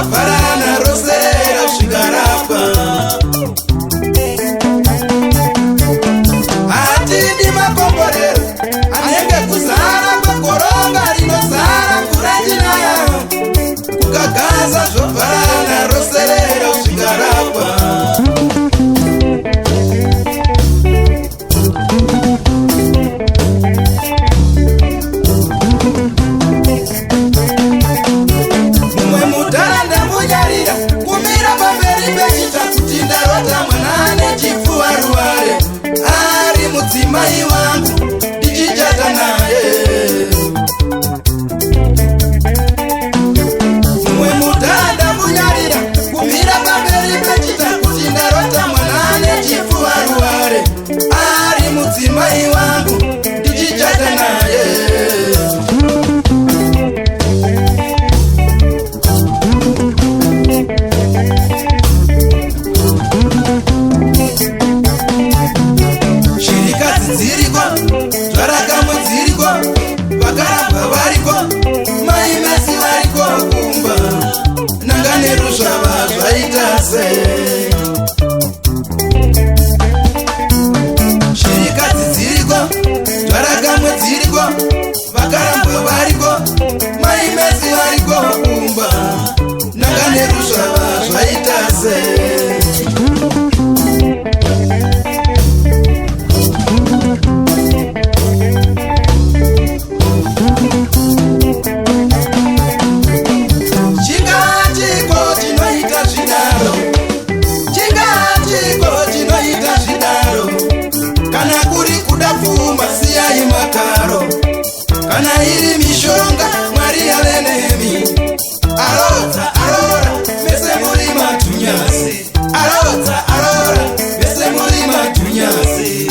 zvaparana roserera zvikarapwa. Hatidi makomborero anenge kuzara kwegoronga rinozara mvura chinaya. Kukagaza zvobvarana roserera zvikarapwa. Mumwe mutanda munyarira kumira pamberi pechita kuti ndarota mwana ane chipfuva ruware. Ari mudzimai wangu ndichichata naye. Mumwe mutanda munyarira kumira pamberi pechita kuti ndarota mwana ane chipfuva ruware. Ari mudzimai wangu ndichichata naye. Shirikadzi dziriko, zvarakamwe dziriko, vakarabwa variko, mai mesi variko kumba. Nanga neruzvava zvaita sei? Shirikadzi dziriko, zvarakamwe dziriko, vakarabwa variko, mai mesi variko kumba. Nanga neruzvava zvaita sei? Kana iri mishonga Mwari ave nemi. Arodza arora mese muri matunyasi. Arodza arora mese muri matunyasi.